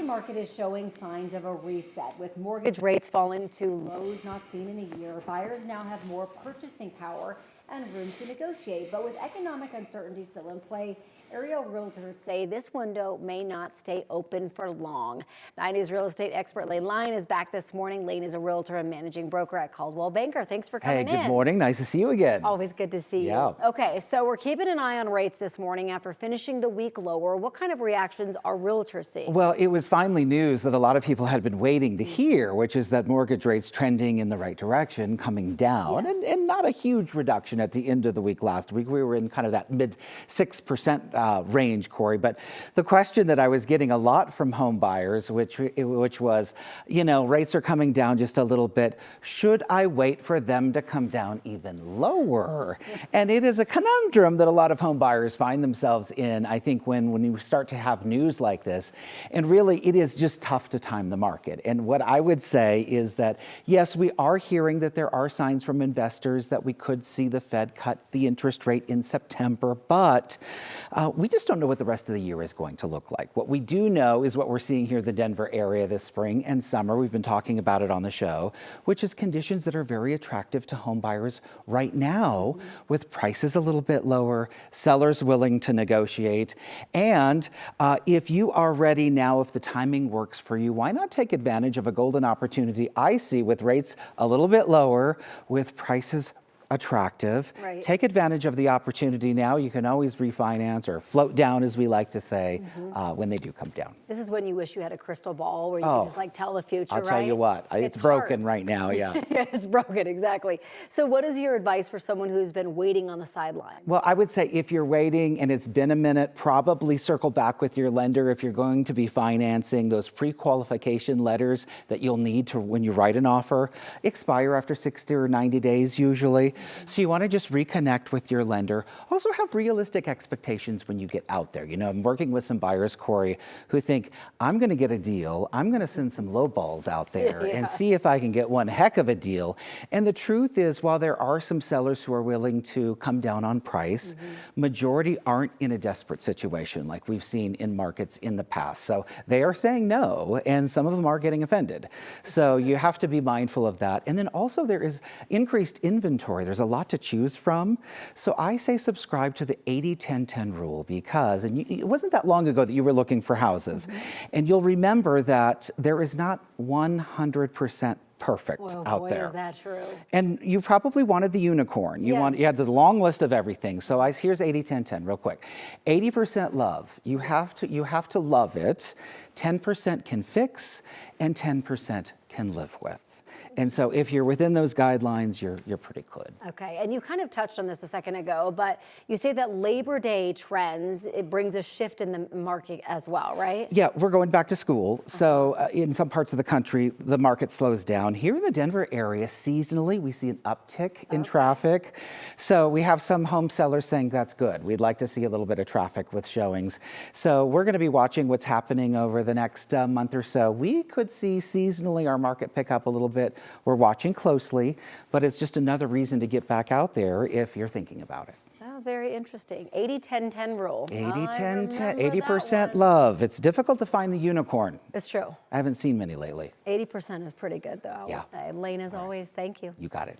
market is showing signs of a reset. With mortgage rates falling to lows not seen in a year, buyers now have more purchasing power and room to negotiate. But with economic uncertainty still in play, area realtors say this window may not stay open for long. 90s real estate expert Lyon is back this morning. Lane is a realtor and managing broker at Coldwell Banker. Thanks for coming in. Hey, good morning. Nice to see you again. Always good to see you. Okay, so we're keeping an eye on rates this morning after finishing the week lower. What kind of reactions are realtors seeing? Well, it was finally news that a lot of people had been waiting to hear, which is that mortgage rates trending in the right direction, coming down, and not a huge reduction at the end of the week last week. We were in kind of that mid 6% range, Corey. But the question that I was getting a lot from home buyers, which was, you know, rates are coming down just a little bit. Should I wait for them to come down even lower? And it is a conundrum that a lot of home buyers find themselves in, I think, when you start to have news like this. And really, it is just tough to time the market. And what I would say is that, yes, we are hearing that there are signs from investors that we could see the Fed cut the interest rate in September, but we just don't know what the rest of the year is going to look like. What we do know is what we're seeing here in the Denver area this spring and summer. We've been talking about it on the show, which is conditions that are very attractive to home buyers right now, with prices a little bit lower, sellers willing to negotiate. And if you are ready now, if the timing works for you, why not take advantage of a golden opportunity I see with rates a little bit lower, with prices attractive. Take advantage of the opportunity now. You can always refinance or float down, as we like to say, when they do come down. This is when you wish you had a crystal ball where you could just like tell the future, I'll tell you what, it's broken right now, yes. It's broken, exactly. So what is your advice for someone who's been waiting on the sidelines? Well, I would say if you're waiting and it's been a minute, probably circle back with your lender if you're going to be financing. Those pre-qualification letters that you'll need to, when you write an offer, expire after 60 or 90 days usually. So you want to just reconnect with your lender. Also have realistic expectations when you get out there. You know, I'm working with some buyers, Corey, who think, I'm going to get a deal. I'm going to send some low balls out there and see if I can get one heck of a deal. And the truth is, while there are some sellers who are willing to come down on price, majority aren't in a desperate situation like we've seen in markets in the past. So they are saying no, and some of them are getting offended. So you have to be mindful of that. And then also there is increased inventory. There's a lot to choose from. So I say subscribe to the 80-10-10 rule because, and it wasn't that long ago that you were looking for houses. And you'll remember that there is not 100% perfect out there. Is that true? And you probably wanted the unicorn. You had the long list of everything. So here's 80-10-10 real quick. 80% love. You have to love it. 10% can fix and 10% can live with. And so if you're within those guidelines, you're pretty good. Okay, and you kind of touched on this a second ago, but you say that Labor Day trends, it brings a shift in the market as well, right? Yeah, we're going back to school. So in some parts of the country, the market slows down. Here in the Denver area, seasonally, we see an uptick in traffic. So we have some home sellers saying that's good. We'd like to see a little bit of traffic with showings. So we're going to be watching what's happening over the next month or so. We could see seasonally our market pick up a little bit. We're watching closely, but it's just another reason to get back out there if you're thinking about it. Oh, very interesting. 80-10-10 rule. 80-10-10, 80% love. It's difficult to find the unicorn. It's true. I haven't seen many lately. 80% is pretty good, though, I will say. Lane, as always, thank you. You got it.